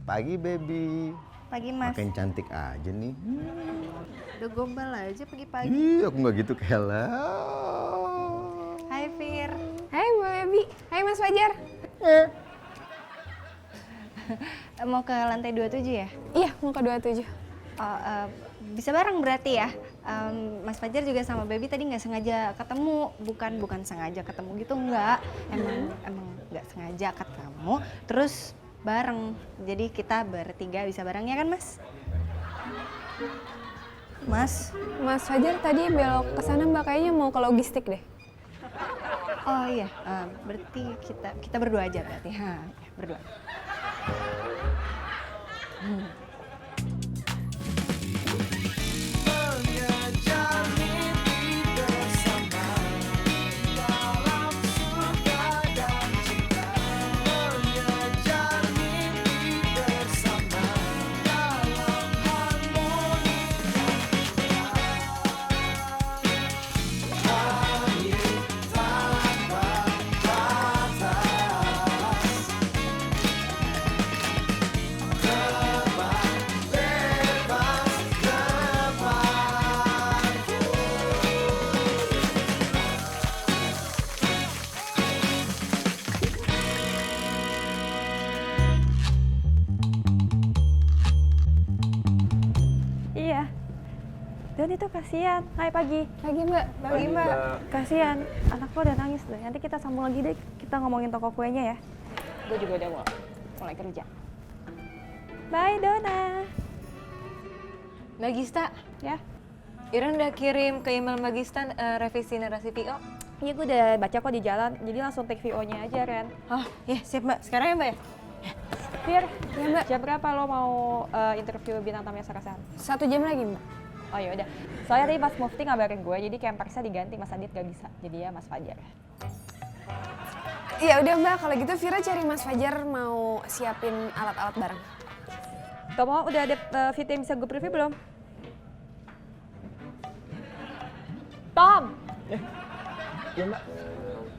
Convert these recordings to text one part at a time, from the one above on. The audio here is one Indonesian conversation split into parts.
Pagi, baby. Pagi, Mas. Makin cantik aja nih. Udah gombal aja pagi-pagi. Ih, aku nggak gitu, Kela. Hai, Fir. Hai Mbak Baby. Hai Mas Fajar. Mau ke lantai 27 ya? Iya, mau ke 27. Oh, bisa bareng berarti ya? Mas Fajar juga sama Baby tadi nggak sengaja ketemu. Bukan sengaja ketemu gitu, enggak. Emang nggak sengaja ketemu. Terus bareng. Jadi kita bertiga bisa bareng ya kan, Mas? Mas? Mas Fajar tadi belok ke sana Mbak, kayaknya mau ke logistik deh. Oh iya, berarti kita berdua aja berarti. Berdua. Iya. Dan itu kasihan. Hai pagi. Pagi Mbak. Pagi Mbak. Kasihan. Anakku udah nangis deh. Nanti kita sambung lagi deh. Kita ngomongin toko kuenya ya. Gue juga udah mulai kerja. Bye Dona. Mbak Gista, Ya. Iren udah kirim ke email Mbak Gista revisi narasi PO. Iya gue udah baca kok di jalan. Jadi langsung take VO-nya aja Ren. Oh ya siap Mbak, sekarang ya Mbak ya? Fir, Ya Mbak. jam berapa lo mau interview bintang tamu Sarasan? 1 jam lagi Mbak. Oh ya udah. Soalnya tadi pas Mufti ngabarin gue, jadi campersnya diganti, Mas Adit gak bisa. Jadi ya Mas Fajar. Iya udah Mbak, kalau gitu Vira cari Mas Fajar mau siapin alat-alat bareng. Tomo udah ada VT yang bisa gue preview belum? Tom! Iya mbak.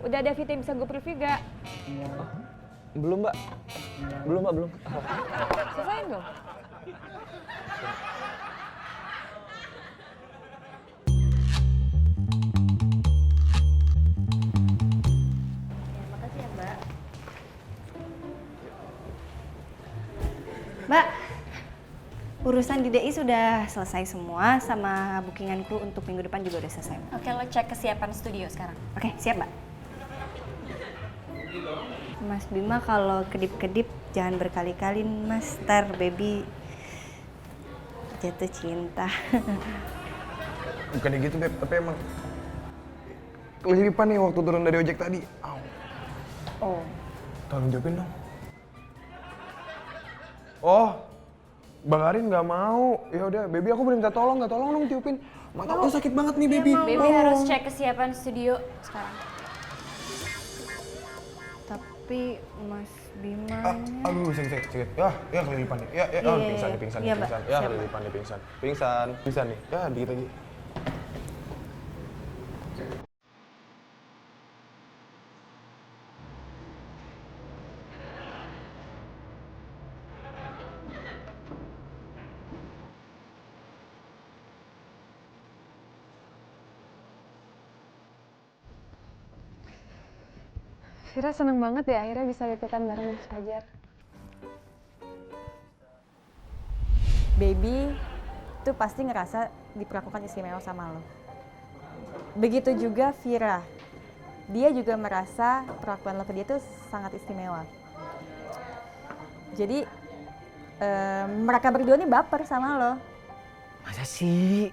Udah ada VT yang bisa gue preview gak? Belum mbak. Belum. Selesain belum? Makasih ya, Mbak. Mbak, urusan di DI sudah selesai semua, sama bookingan kru untuk minggu depan juga udah selesai. Oke, lo cek kesiapan studio sekarang. Oke, siap Mbak. Mas Bima kalau kedip-kedip jangan berkali-kali Mas, ntar baby jatuh cinta. Bukannya gitu beb, tapi emang kelilipan nih waktu turun dari ojek tadi. Au. Oh, Tolong jawabin dong. Oh, Bang Arin nggak mau. Ya udah, baby aku minta tolong, nggak tolong dong tiupin. Mata aku sakit banget nih baby. Baby harus cek kesiapan studio sekarang. tapi Mas Bima Aduh sakit. Ya kelilipan nih. Ya, Iya, pingsan iya. nih, pingsan Iya, nih, Mbak. pingsan. Ya Siap, kelilipan nih, pingsan. Pingsan nih. Ya dikit lagi. Vira seneng banget ya akhirnya bisa liputan bareng Mas Fajar. Baby itu pasti ngerasa diperlakukan istimewa sama lo. Begitu juga Vira. Dia juga merasa perlakuan lo ke dia tuh sangat istimewa. Jadi mereka berdua nih baper sama lo. Masa sih?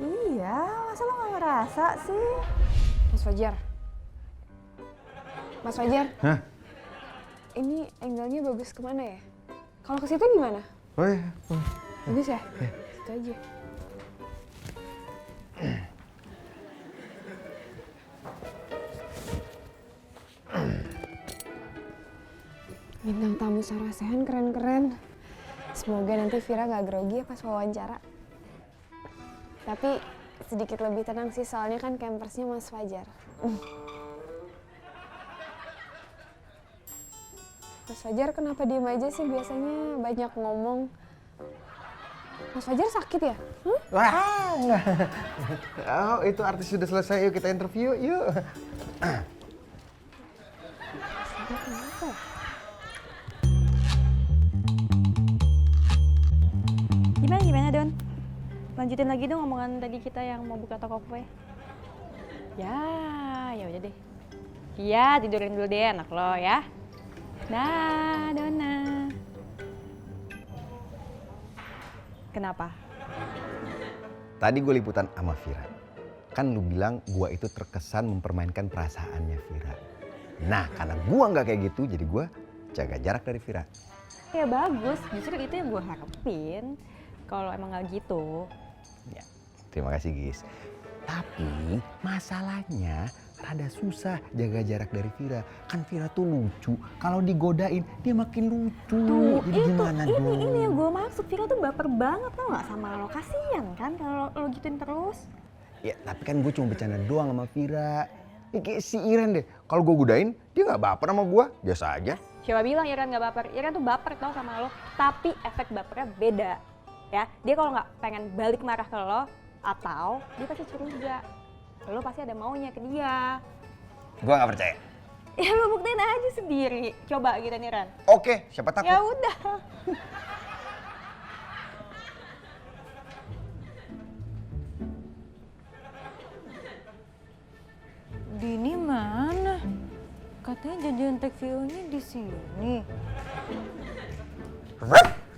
Iya, masa lo gak ngerasa sih? Mas Fajar. Mas Fajar. Hah? Ini angle-nya bagus kemana ya? Kalau ke situ gimana? Oh iya. Bagus ya? Situ aja. Bintang tamu Sarasehan keren-keren. Semoga nanti Vira gak grogi ya pas wawancara. Tapi sedikit lebih tenang sih, soalnya kan campersnya Mas Fajar. Mas Fajar kenapa diem aja sih? Biasanya banyak ngomong. Mas Fajar sakit ya? Wah, enggak. Oh, itu artis sudah selesai. Yuk kita interview, yuk. Gimana Don? Lanjutin lagi dong omongan tadi kita yang mau buka toko kue. Ya udah deh. Iya, tidurin dulu deh anak lo ya. Dah, Dona. Kenapa? Tadi gue liputan sama Vira. Kan lu bilang gue itu terkesan mempermainkan perasaannya Vira. Nah, karena gue nggak kayak gitu, jadi gue jaga jarak dari Vira. Ya bagus, justru itu yang gue harapin. Kalau emang nggak gitu. Ya, terima kasih Gis. Tapi masalahnya rada susah jaga jarak dari Vira. Kan Vira tuh lucu. Kalau digodain dia makin lucu. Tuh, Jadi gimana dong? ini yang gue maksud. Vira tuh baper banget tau gak sama lo. Kasian kan kalau lo gituin terus. Ya, tapi kan gue cuma bercanda doang sama Vira. Ya, kayak si Iren deh. Kalau gue godain, dia nggak baper sama gue. Biasa aja. Siapa bilang Iren gak baper? Iren tuh baper tau sama lo. Tapi efek bapernya beda. Ya, dia kalau nggak pengen balik marah ke lo, atau dia pasti curiga. Lo pasti ada maunya ke dia. Gue nggak percaya. Ya lo buktiin aja sendiri. Coba gitu nih Ran. Oke, siapa takut? Ya udah. Dini mana? Katanya janjian take view-nya di sini.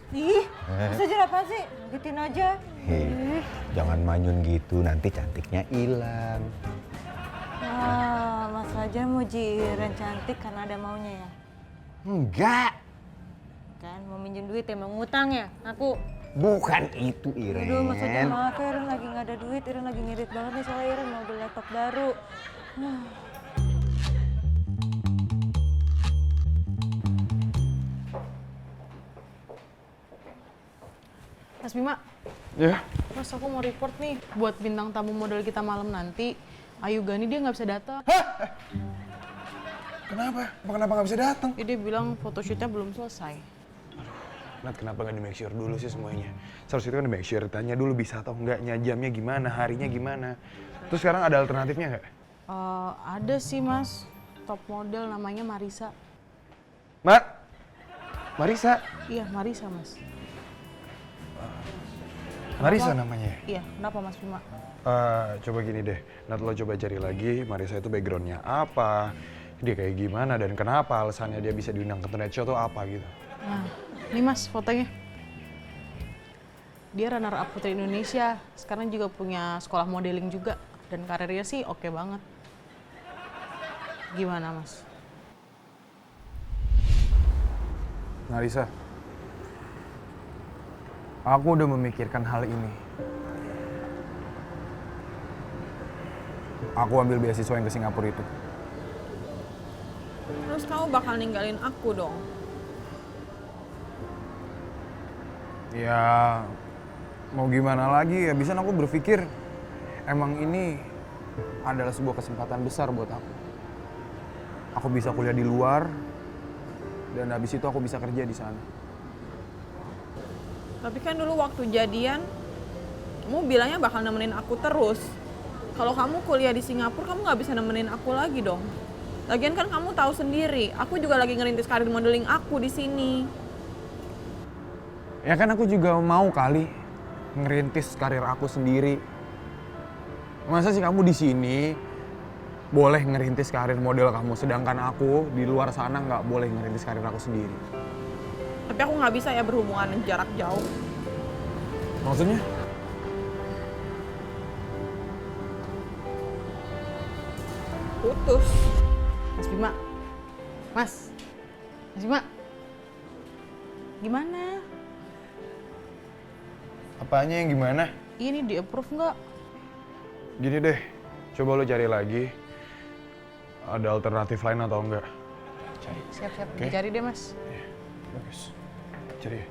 Ih, Mas Fajar apa sih? Gituin aja. Hei, jangan manyun gitu, nanti cantiknya hilang. Wah, Mas Fajar mau Iren cantik karena ada maunya ya? Enggak, Kan mau minjem duit ya, mau ngutang ya? Aku. bukan itu Iren. Aduh, Mas Fajar maaf ya, Iren lagi nggak ada duit. Iren lagi ngirit banget nih soalnya Iren mau beli laptop baru. Mas Bima, Ya, Mas aku mau report nih buat bintang tamu model kita malam nanti. Ayu Gani dia nggak bisa datang. kenapa? Kenapa nggak bisa datang? Dia bilang photoshootnya belum selesai. Nat, kenapa nggak di make sure dulu sih semuanya? Seharusnya itu kan di make sure, tanya dulu bisa atau enggaknya, jamnya gimana, harinya gimana. Terus sekarang ada alternatifnya nggak? Ada sih Mas, top model namanya Marisa. Marisa? Iya Marisa Mas. Marisa namanya ya? Iya, kenapa Mas Bima? Coba gini deh, Nat lo coba cari lagi Marisa itu backgroundnya apa, dia kayak gimana dan kenapa alasannya dia bisa diundang ke Tonight Show tuh apa gitu. Nah, ini Mas fotonya. Dia runner up Putri Indonesia, sekarang juga punya sekolah modeling juga. Dan karirnya sih oke banget. Gimana Mas? Marisa, aku udah memikirkan hal ini. Aku ambil beasiswa yang ke Singapura itu. Terus kamu bakal ninggalin aku dong? Ya, mau gimana lagi ya, bisa aku berpikir emang ini adalah sebuah kesempatan besar buat aku. Aku bisa kuliah di luar, dan habis itu aku bisa kerja di sana. Tapi kan dulu waktu jadian, kamu bilangnya bakal nemenin aku terus. Kalau kamu kuliah di Singapura, kamu nggak bisa nemenin aku lagi dong. Lagian kan kamu tahu sendiri, aku juga lagi ngerintis karir modeling aku di sini. Ya kan aku juga mau kali ngerintis karir aku sendiri. Masa sih kamu di sini boleh ngerintis karir model kamu, sedangkan aku di luar sana nggak boleh ngerintis karir aku sendiri. Tapi aku nggak bisa ya berhubungan jarak jauh. Maksudnya? Putus. Mas Bima. Mas Bima. Gimana? Apanya yang gimana? Ini di approve nggak? Gini deh, coba lo cari lagi. Ada alternatif lain atau enggak? Cari. Siap-siap, Oke. dicari deh Mas. Bagus. Cari ya.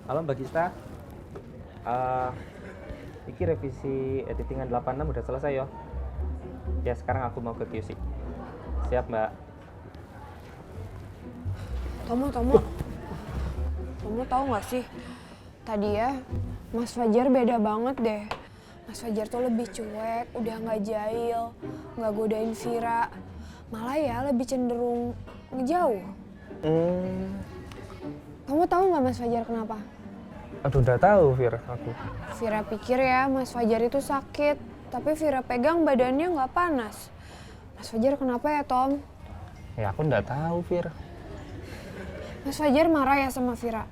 Halo Mbak Gista. Iki revisi editingan 86 udah selesai yo. Ya sekarang aku mau ke QC. Siap mbak. Tomo tahu nggak sih? Tadi ya, Mas Fajar beda banget deh. Mas Fajar tuh lebih cuek, udah nggak jahil, nggak godain Vira. Malah ya lebih cenderung ngejauh. Kamu tahu nggak Mas Fajar kenapa? Aduh udah tahu Fir aku. Vira pikir ya Mas Fajar itu sakit, tapi Vira pegang badannya nggak panas. Mas Fajar kenapa ya Tom? Ya aku nggak tahu Fir. Mas Fajar marah ya sama Vira?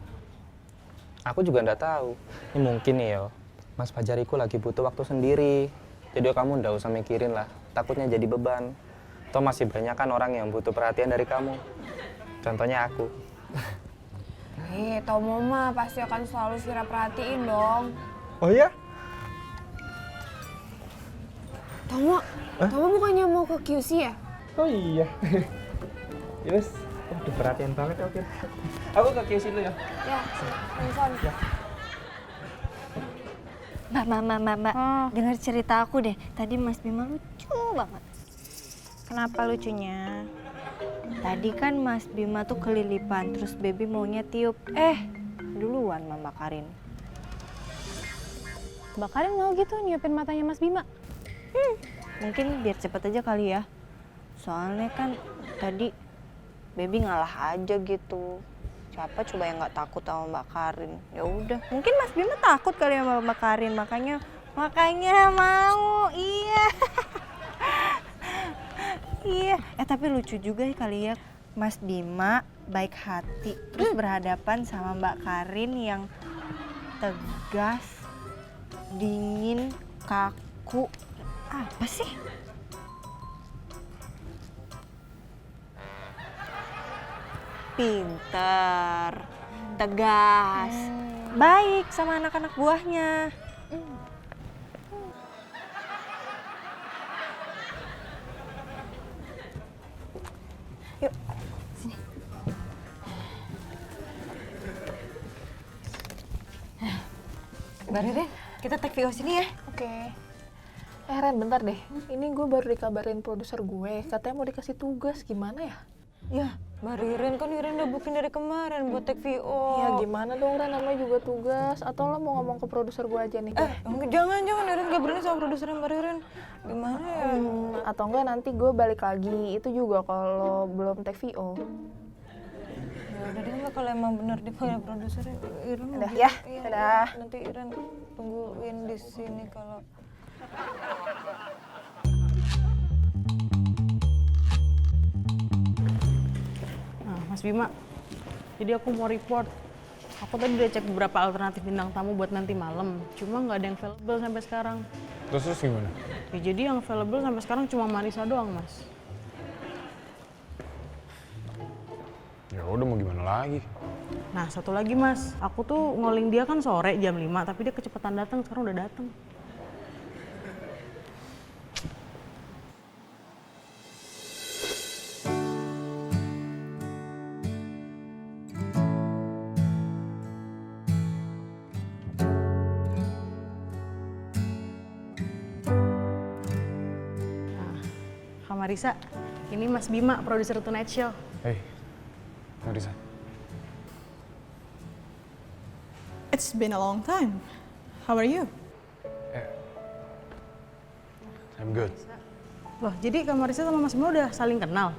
Aku juga nggak tahu. Ini mungkin nih yo. Mas Fajariku lagi butuh waktu sendiri. Jadi kamu nggak usah mikirin lah. Takutnya jadi beban. Toh masih banyak kan orang yang butuh perhatian dari kamu. Contohnya aku. Tomo mah pasti akan selalu Vira perhatiin dong. Oh ya? Tomo bukannya mau ke QC ya? Oh iya. Yes. Waduh perhatian banget ya Fir. Aku ke QC dulu ya. Ya, telepon. Ya. Mbak, dengar cerita aku deh. Tadi Mas Bima lucu banget. Kenapa lucunya? Tadi kan Mas Bima tuh kelilipan, terus Baby maunya tiup. Duluan Mbak Karin. Mbak Karin mau gitu nyiupin matanya Mas Bima? Mungkin biar cepet aja kali ya. Soalnya kan tadi Baby ngalah aja gitu. Siapa coba yang nggak takut sama Mbak Karin? Ya udah, mungkin Mas Bima takut kali sama Mbak Karin, makanya mau. Iya. Iya. Tapi lucu juga kali ya, Mas Bima baik hati, terus berhadapan sama Mbak Karin yang tegas, dingin, kaku. Apa sih? Pinter, tegas, baik sama anak-anak buahnya. Yuk, sini. Mbak Ririn, kita take VO sini ya. Oke. Ren, bentar deh. Ini gue baru dikabarin produser gue, katanya mau dikasih tugas. Gimana ya? Ya, Mbak Ririn kan Ririn udah booking dari kemarin buat take VO. Ya gimana dong Ren, namanya juga tugas. Atau lo mau ngomong ke produser gue aja nih? Jangan Ririn gak berani sama produsernya Mbak Ririn. Gimana ya? Atau enggak nanti gue balik lagi. Itu juga kalau belum take VO. Ya udah deh Mbak, kalau emang bener dipanggil produsernya Iren. Udah ya, Iya, dadah. nanti Iren tungguin di sini kalau Mas Bima, jadi aku mau report. Aku tadi udah cek beberapa alternatif bintang tamu buat nanti malam, cuma nggak ada yang available sampai sekarang. Terus gimana? Ya, jadi yang available sampai sekarang cuma Marisa doang, Mas. Ya udah mau gimana lagi? Nah, satu lagi Mas, aku tuh ngoling dia kan sore jam 5, tapi dia kecepatan datang, sekarang udah datang. Marisa, ini Mas Bima, produser Tonight Show. Hey, Marisa. It's been a long time. How are you? I'm good. Loh, jadi Kak Marisa sama Mas Bima udah saling kenal?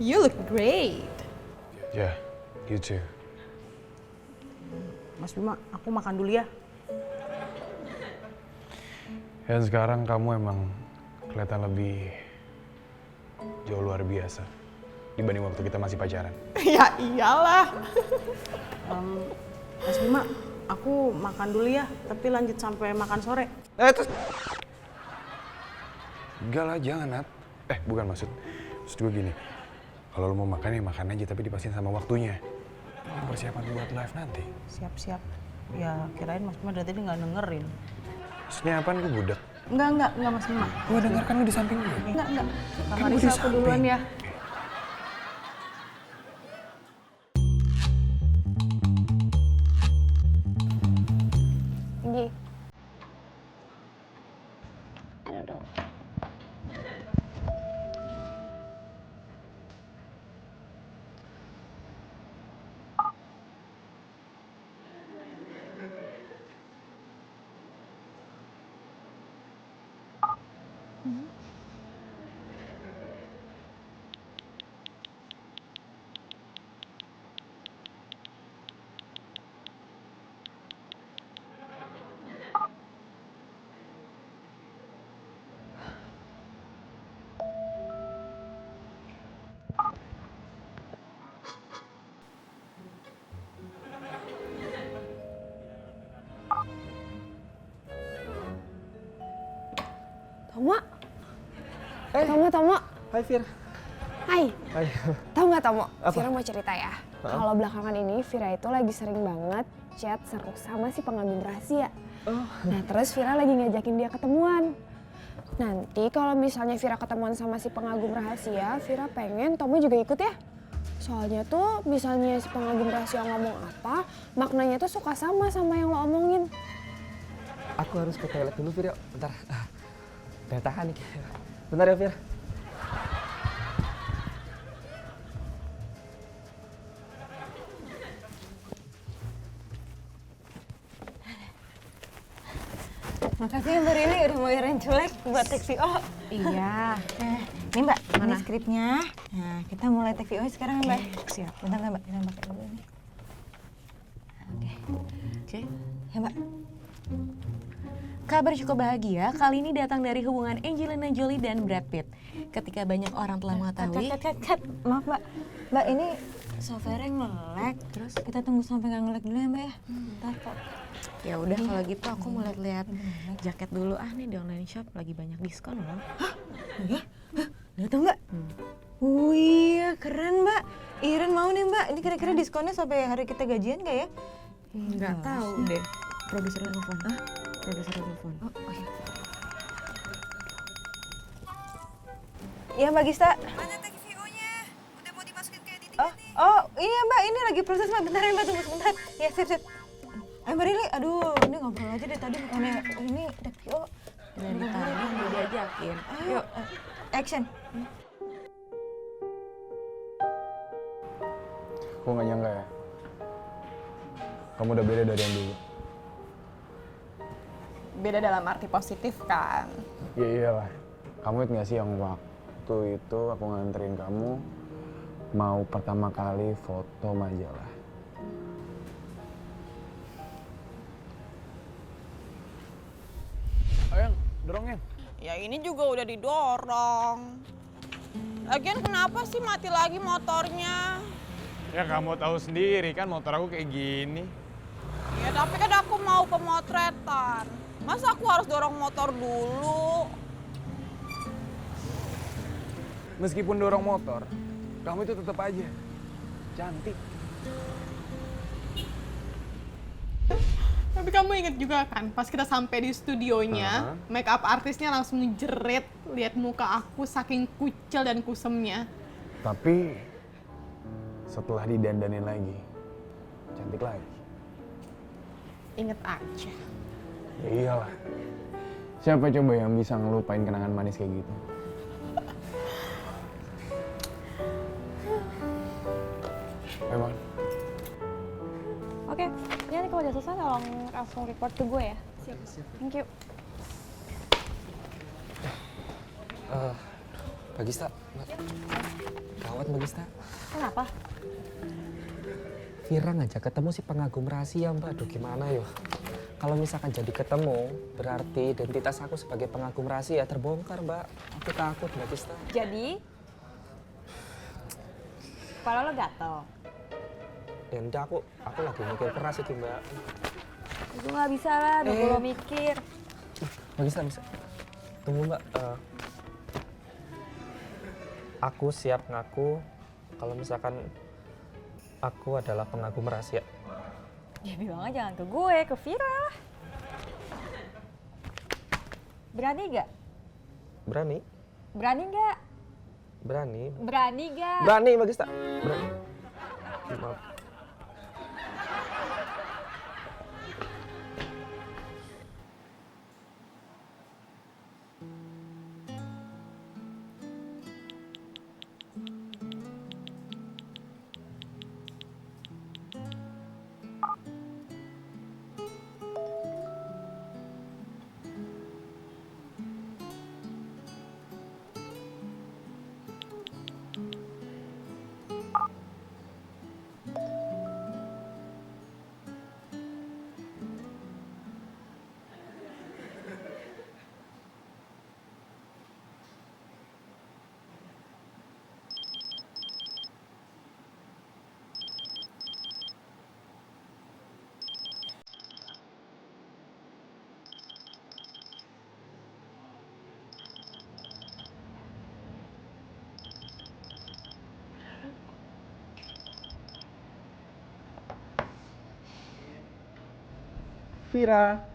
You look great. Yeah, you too. Mas Bima, aku makan dulu ya. Dan sekarang kamu emang kelihatan lebih jauh luar biasa dibanding waktu kita masih pacaran. Ya iyalah. Mas Bima, aku makan dulu ya, tapi lanjut sampai makan sore. Terus... Enggak lah, jangan Nat. Bukan maksud gue gini. Kalau lo mau makan ya makan aja, tapi dipastikan sama waktunya. Persiapan buat live nanti. Siap-siap. Ya kirain Mas Bima dari tadi nggak dengerin. Maksudnya apaan, gue budak? Enggak Mas Bima. Gue dengarkan lo di samping gue. Enggak. Kan Marisa, aku duluan ya. Tomo. Tomo. Hai Fir. Hai. Hai. Tahu nggak Tomo? Apa? Vira mau cerita ya. Kalau belakangan ini Vira itu lagi sering banget chat seru sama si pengagum rahasia. Nah terus Vira lagi ngajakin dia ketemuan. Nanti kalau misalnya Vira ketemuan sama si pengagum rahasia, Vira pengen Tomo juga ikut ya. Soalnya tuh misalnya si pengagum rahasia ngomong apa, maknanya tuh suka sama yang lo omongin. Aku harus ke toilet dulu Fir, bentar. Udah tahan nih. Bentar ya Fir. Makasih ya Mbak Rili udah mau bayarin cuek buat take VO. Iya. Ini Mbak, ini skripnya. Nah, kita mulai take VO sekarang ya Mbak. Siap. Bentar Mbak, kita pakai dulu nih. Oke. Ya Mbak. Kabar cukup bahagia kali ini datang dari hubungan Angelina Jolie dan Brad Pitt. Ketika banyak orang telah mengetahui... Cut. Maaf Mbak. Mbak ini software-nya nge-lag, terus kita tunggu sampai nggak nge-lag dulu ya Mbak ya. Bentar kok. Ya udah kalau gitu aku mau lihat-lihat jaket dulu. Nih di online shop lagi banyak diskon loh. Hah? Ya? Lihat tuh Mbak. Wih, keren Mbak. Iren mau nih Mbak. Ini kira-kira diskonnya sampai hari kita gajian nggak ya? Nggak tahu deh. Produser telepon. Produser telepon. Oh iya. Iya Mbak Gista. Mana tag VO-nya? Udah mau dimasukin ke editing Oh iya Mbak, ini lagi proses Mbak. Bentar ya Mbak, tunggu sebentar. Ya sip. Mbak Rili, aduh ini ngobrol aja deh tadi bukannya ini tag VO. Dari tadi udah diajakin. Ayo, action. Aku nggak nyangka ya. Kamu udah beda dari yang dulu. Beda dalam arti positif kan? Ya iyalah. Kamu ingat nggak sih yang waktu itu aku nganterin kamu mau pertama kali foto majalah? Ayo, dorong Yang. Ya ini juga udah didorong. Lagian kenapa sih mati lagi motornya? Ya kamu tahu sendiri kan motor aku kayak gini. Ya tapi kan aku mau pemotretan. Masa aku harus dorong motor dulu? Meskipun dorong motor, kamu itu tetap aja cantik. Tapi kamu inget juga kan, pas kita sampai di studionya, make up artisnya langsung ngejerit lihat muka aku saking kucel dan kusemnya. Tapi setelah didandanin lagi, cantik lagi. Inget aja. Ya iyalah. Siapa coba yang bisa ngelupain kenangan manis kayak gitu? Emang? Oke, ini nanti kalau udah selesai tolong langsung report ke gue ya. Siap. Thank you. Mbak Gista, gawat Mbak Gista. Kenapa? Vira ngajak ketemu si pengagum rahasia Mbak, aduh gimana yo. Kalau misalkan jadi ketemu, berarti identitas aku sebagai pengagum rahasia terbongkar Mbak. Aku takut Mbak Gista. Jadi, kepala lo gatel. Ya udah aku lagi mikir keras sih Mbak. Itu nggak bisa lah, udah lo mikir. Mbak Gista bisa. Tunggu Mbak. Aku siap ngaku kalau misalkan aku adalah pengagum rahasia. Ya bilang aja jangan ke gue, ke Vira. Berani gak? Berani? Berani gak? Berani. Berani gak? Berani Mbak Gista. Berani. Maaf. Vira.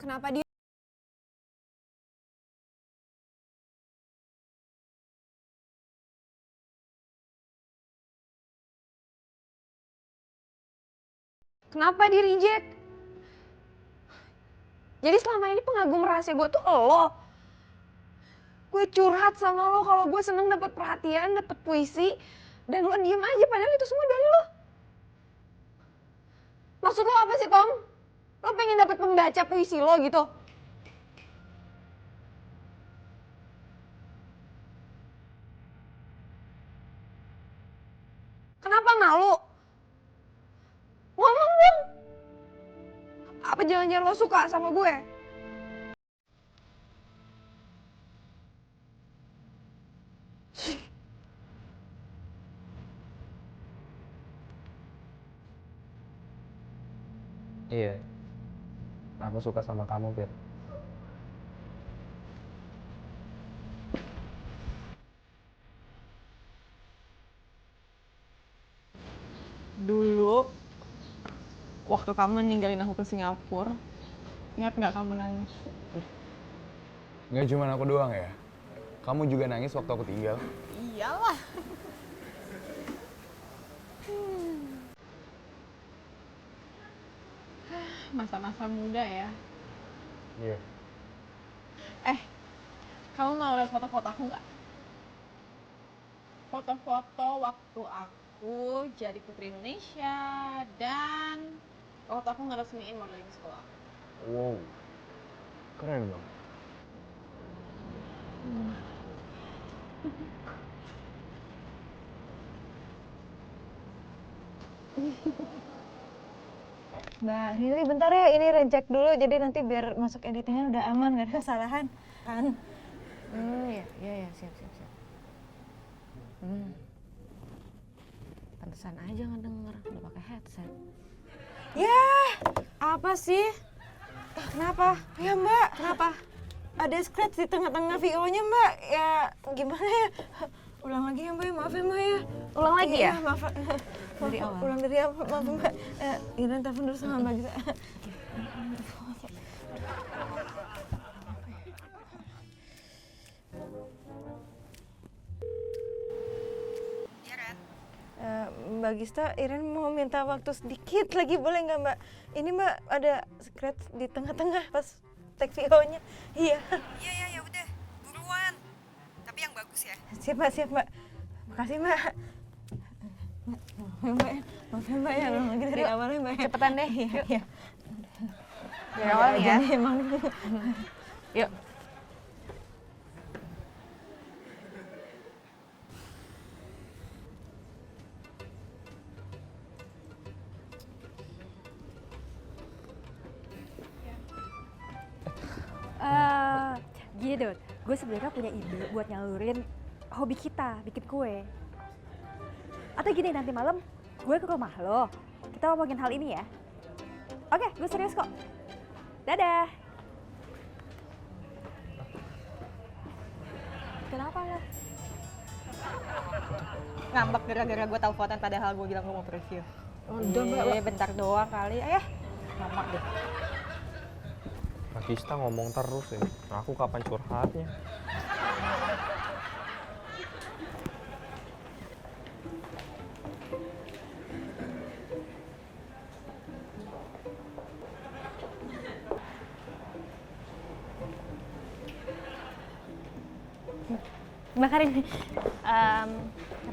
Kenapa dia? Kenapa di reject? Jadi selama ini pengagum rahasia gue tuh lo. Gue curhat sama lo kalau gue seneng dapet perhatian, dapet puisi, dan lo diem aja padahal itu semua dari lo. Maksud lo apa sih, Tom? Lo pengen dapet pembaca puisi lo gitu? Kenapa malu? Ngomong dong! Apa jangan-jangan lo suka sama gue? Iya. Aku suka sama kamu, Fir. Dulu, waktu kamu ninggalin aku ke Singapura, ingat nggak kamu nangis? Nggak cuma aku doang ya. Kamu juga nangis waktu aku tinggal. Iyalah. Masa-masa muda ya. Iya. Kamu mau lihat foto-foto aku nggak? Foto-foto waktu aku jadi Putri Indonesia dan waktu aku ngeresmiin modeling sekolah. Wow. Keren dong. Mbak Lili bentar ya, ini reject dulu jadi nanti biar masuk editingnya udah aman, gak ada kesalahan kan? Iya, siap. Pantesan aja ngedenger, udah pakai headset. Ya, apa sih? Kenapa? Ya Mbak, kenapa? Ada scratch di tengah-tengah VO-nya Mbak, ya gimana ya? Ulang lagi ya Mbak, maaf ya Mbak ya. Ulang lagi ya? Maaf. Dari awal. Ulang dari awal, maaf Mbak. Iren telepon dulu sama Mbak Gita. Mbak Gista, Iren mau minta waktu sedikit lagi, boleh nggak Mbak? Ini Mbak ada scratch di tengah-tengah pas tag VO-nya. Iya. Iya, ya udah. Buruan. Tapi yang bagus ya. Siap Mbak. Makasih Mbak. Maaf ya Mbak ya, ulang lagi dari awalnya Mbak. Cepetan deh. Iya. Dari awal nih ya. Emang. Yuk. Gini deh, gue sebenarnya punya ide buat nyalurin hobi kita, bikin kue. Atau gini, nanti malam gue ke rumah lo, kita ngomongin hal ini ya. Oke, gue serius kok. Dadah. Kenapa lo? Ngambek gara-gara gue teleponan padahal gue bilang gue mau preview. Udah Mbak. Bentar doang kali. Ayah, ngambek deh. Kak Gista ngomong terus ya. Aku kapan curhatnya? Mbak Karin,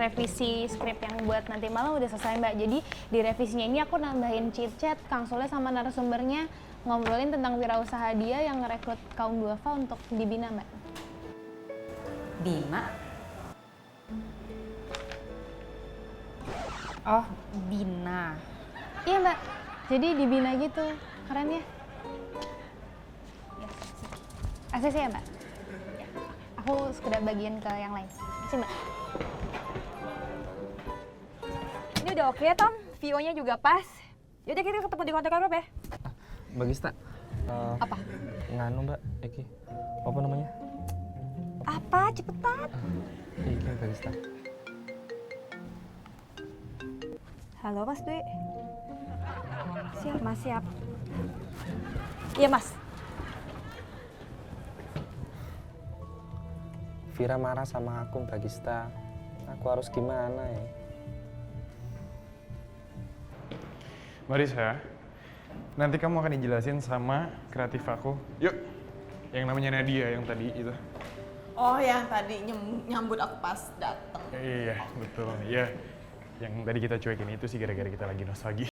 revisi skrip yang buat nanti malam udah selesai Mbak. Jadi di revisinya ini aku nambahin chit-chat Kang Soleh sama narasumbernya ngobrolin tentang wirausaha dia yang ngerekrut kaum duafa untuk dibina Mbak. Bima? Oh, Bina. Iya Mbak, jadi dibina gitu, keren ya? ACC ya Mbak? Ya. Aku sekedar bagian ke yang lain. Makasih Mbak. Ini udah oke Tom, VO-nya juga pas. Yaudah kita ketemu di kontak grup ya. Bagista. Apa? Nganu Mbak, Iki. Apa namanya? Apa? Cepetan. Iki Bagista. Halo Mas Dwi. Siap Mas, siap. Iya Mas. Vira marah sama aku Bagista. Aku harus gimana ya? Marisa, nanti kamu akan dijelasin sama kreatif aku. Yuk, yang namanya Nadia yang tadi itu. Oh, yang tadi nyambut aku pas dateng. Iya, betul. Iya, yang tadi kita cuekin itu sih gara-gara kita lagi nostalgia.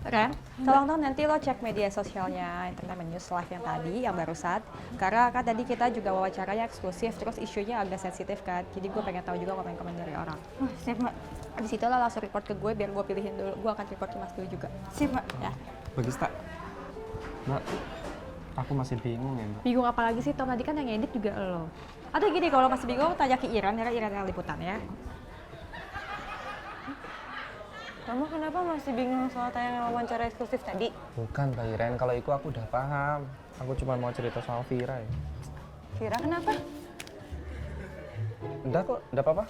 Ren, tolong dong nanti lo cek media sosialnya Entertainment News Live yang tadi, yang barusan. Karena kan tadi kita juga wawancaranya eksklusif, terus isunya agak sensitif kan. Jadi gue pengen tahu juga komen-komen dari orang. Siap Mbak. Abis itu lo langsung report ke gue biar gue pilihin dulu. Gue akan report ke Mas Dwi juga. Siap Mbak. Ya. Bagista. Mbak, aku masih bingung ya Mbak. Bingung apa lagi sih Tom? Tadi kan yang edit juga lo. Atau gini, kalau masih bingung tanya ke Iran, ya Iran yang liputan ya. Kamu kenapa masih bingung soal tayangan wawancara eksklusif tadi? Bukan Mbak Iren, kalau itu aku udah paham. Aku cuma mau cerita soal Vira ya. Vira kenapa? Udah kok, udah apa-apa.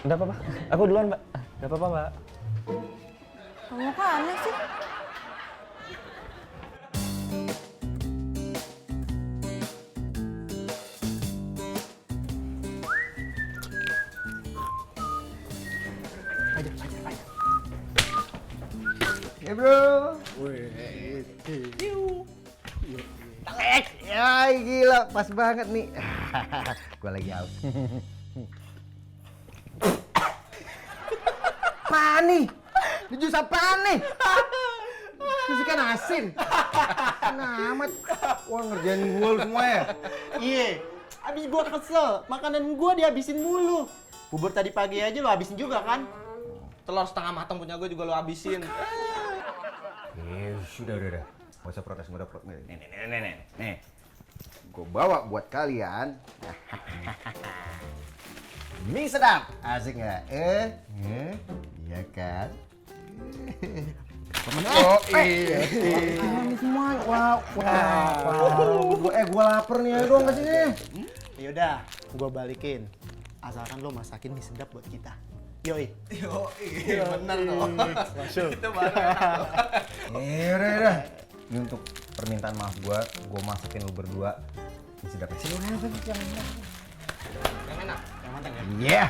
Udah apa-apa. Aku duluan Mbak. Udah apa-apa Mbak. Kamu kok aneh sih? Ya bro. Ya gila, pas banget nih. Gua lagi out. Apaan nih? Ini jus apaan nih? Jus ikan asin. Nah amat. Wah ngerjain gua lu semua ya? Iya, abis gua kesel, makanan gua dihabisin mulu. Bubur tadi pagi aja lo habisin juga kan? Telur setengah matang punya gua juga lo habisin. Sudah. Gak usah protes, gak usah protes. Nih. Gue bawa buat kalian. Mie sedap, asik nggak? Iya kan? Oh iya. Ini semua, wow. Gue lapar nih, ayo dong kesini. Yaudah, gua balikin. Asalkan lo masakin mie sedap buat kita. Yoi, bener dong. Masuk. Itu baru. Udah. Ini untuk permintaan maaf gue masakin lu berdua. Mie sedap. Sini yang enak, yang matang ya? Iya.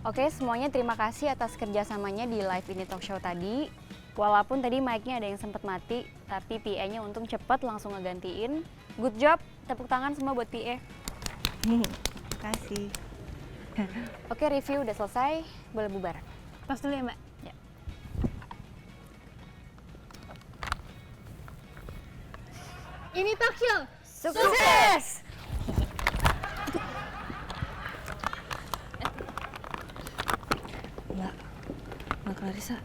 Oke, semuanya terima kasih atas kerjasamanya di live ini talk show tadi. Walaupun tadi mic-nya ada yang sempat mati, tapi PA-nya untung cepet langsung ngegantiin. Good job, tepuk tangan semua buat PA. Makasih. Oke, review udah selesai, boleh bubar. Pas dulu ya Mbak. Ya. Ini talk show. Sukses! Mbak Clarissa,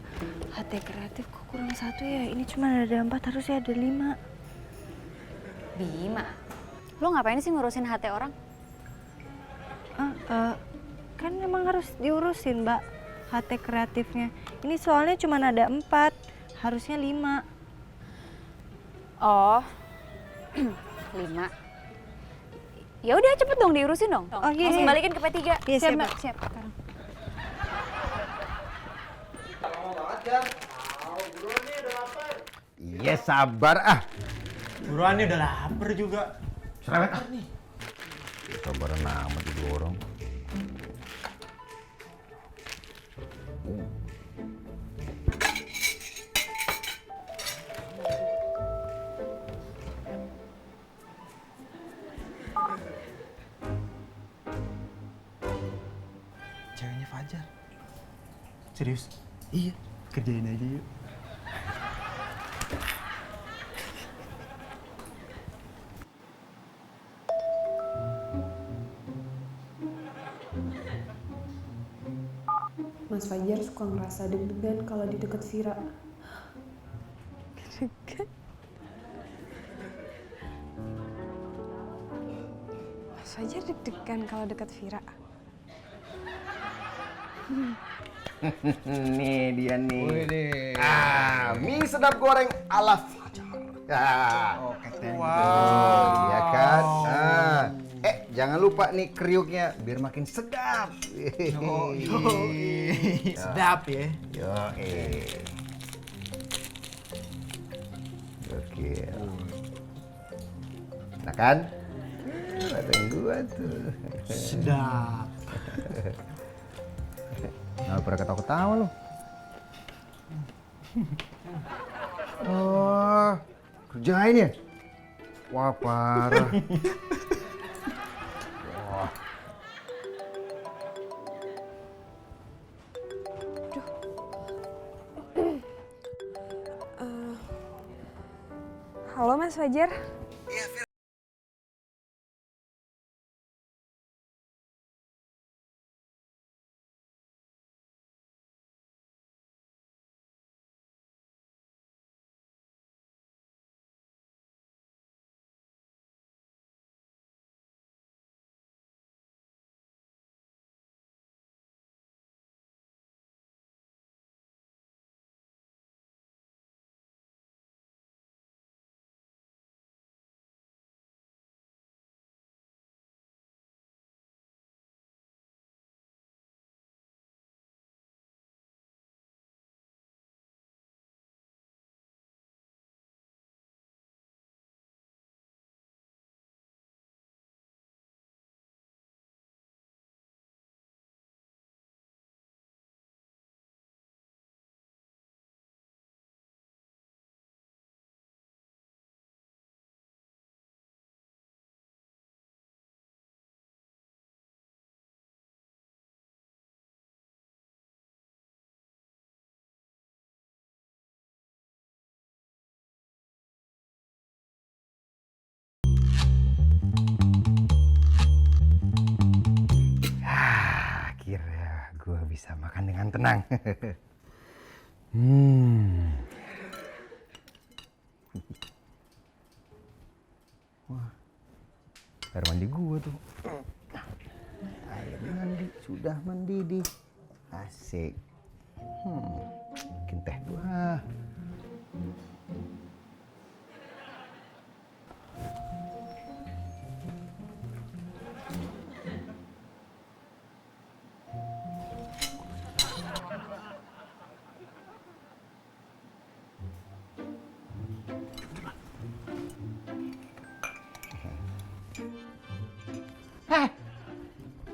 HT kreatif kok kurang 1 ya? Ini cuma ada 4, harusnya ada 5. Bima, lo ngapain sih ngurusin HT orang? Kan emang harus diurusin Mbak, HT kreatifnya. Ini soalnya cuma ada 4, harusnya 5. Oh, 5. Ya udah cepet dong diurusin dong. Oh, iya, Langsung iya. balikin ke P3. Iya, siap, Mbak. Mbak. Siap. Lama banget kan? Ya sabar ah. Buruan nih udah lapar juga. Cerewet ah. Sabaran amat jadi orang. Ceweknya Fajar. Serius? Iya. Kerjain aja yuk. Mas Fajar suka ngerasa deg-degan kalau di deket Vira. Deg-degan? Mas Fajar deg-degan kalau deket Vira. Nih dia nih. Mie sedap goreng ala Fajar. Oke, Wow. Ya kan? Jangan lupa nih kriuknya biar makin sedap. Sedap ya. Oke. Nah kan? Batang gua tuh. Sedap. Nah, pada ketawa-ketawa lu. Oh, kerjain ya? Wah, parah. Wah. Halo Mas Fajar. Akhirnya gue bisa makan dengan tenang. Wah, air mandi gue tuh. Air mandi sudah mendidih. Asik. Bikin teh gua.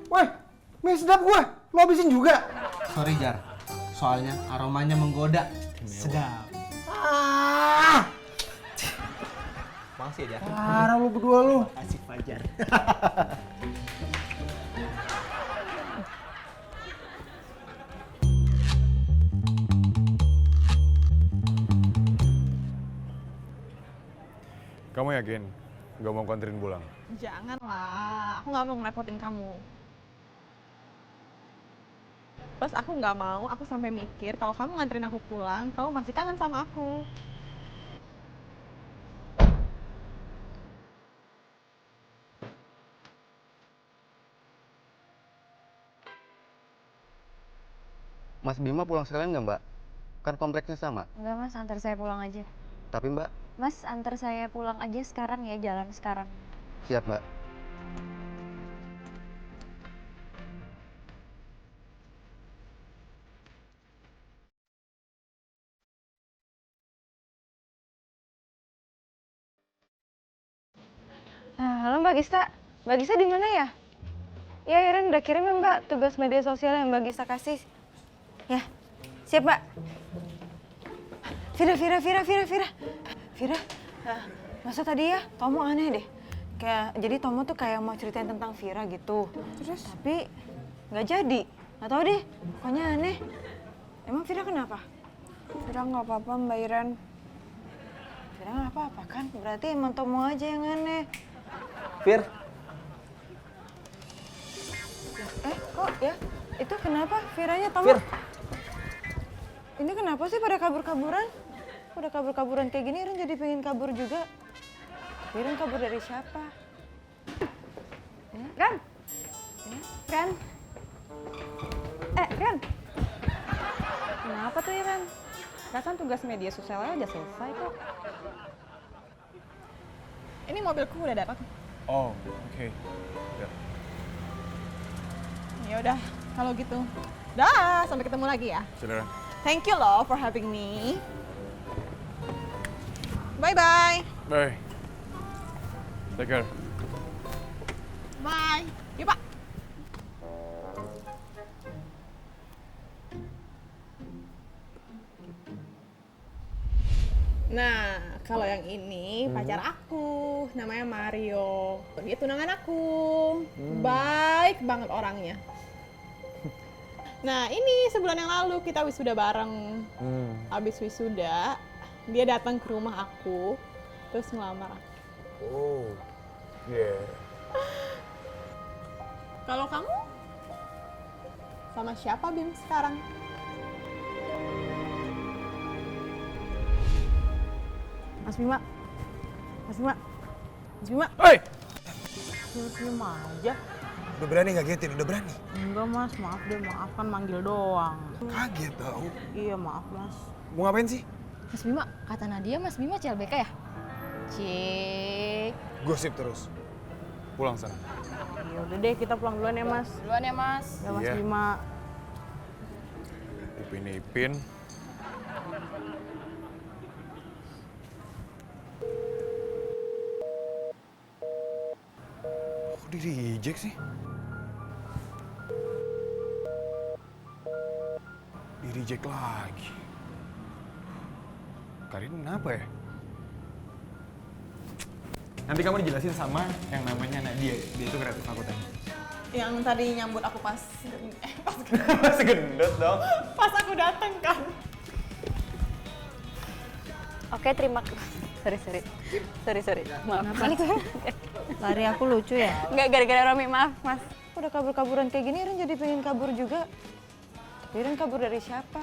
Weh, mie sedap gua. Lo habisin juga? Sorry Jar, soalnya aromanya menggoda. Sedap. Makasih ya, Jar. Parah lu berdua lu. Makasih Fajar. Kamu yakin gak mau kanterin pulang? Janganlah, aku nggak mau ngerepotin kamu. Plus aku nggak mau, aku sampai mikir kalau kamu nganterin aku pulang, kamu masih kangen sama aku. Mas Bima pulang sekalian nggak Mbak? Kan kompleksnya sama. Enggak Mas, antar saya pulang aja. Tapi Mbak, Mas, antar saya pulang aja sekarang ya, jalan sekarang. siap Mbak. Halo Mbak Gista. Mbak Gista di mana ya? Ya, Iren udah kirim ya Mbak tugas media sosial yang Mbak Gista kasih. Ya, siap Mbak. Vira. Masa tadi ya Tomo aneh deh. Jadi Tomo tuh kayak mau ceritain tentang Vira gitu. Terus? Tapi nggak jadi. Nggak tahu deh. Pokoknya aneh. Emang Vira kenapa? Vira nggak apa-apa Mbak Iren. Vira nggak apa-apa kan? Berarti emang Tomo aja yang aneh. Fir, Kok ya? Itu kenapa Viranya Tomo? Fir. Ini kenapa sih pada kabur-kaburan? Udah kabur-kaburan kayak gini, Iren jadi pengen kabur juga. Iren kabur dari siapa? Ren! Ren! Ren! Kenapa tuh ya, Ren? Perasaan tugas media sosialnya udah selesai kok. Ini mobilku udah datang. Oh, oke. Ya. Ya udah, kalau gitu. Dah, sampai ketemu lagi ya. Saudara. Thank you loh for having me. Bye-bye. Bye. Take care. Bye. Yuk, Pak. Nah, kalau yang ini pacar aku, namanya Mario. Dia tunangan aku. Baik banget orangnya. Nah, ini sebulan yang lalu kita wisuda bareng. Habis wisuda, dia datang ke rumah aku, terus ngelamar aku. Oh, yeah. Kalau kamu sama siapa Bim sekarang? Mas Bima. Hei! Senyum aja. Udah berani ngagetin, udah berani. Enggak Mas, maaf deh, maaf kan manggil doang. Kaget tau. Iya maaf Mas. Mau ngapain sih? Mas Bima, kata Nadia Mas Bima CLBK ya? Cik. Gosip terus. Pulang sana. Ya udah deh, kita pulang duluan ya Mas. Duluan ya Mas. Ya Mas Iya. Bima. Ipin. Kok di-reject sih? Di-reject lagi. Karin kenapa ya? Nanti kamu dijelasin sama yang namanya Nadia. Dia itu kreatif akuntansi. Yang tadi nyambut aku pas Masih gendut dong. pas aku datang kan. Oke, terima kasih. Sorry. Maaf. Lari aku lucu ya? Nggak, gara-gara Romi, maaf Mas. Udah kabur-kaburan kayak gini, Iren jadi pengen kabur juga. Tapi Iren kabur dari siapa?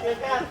Ya kan?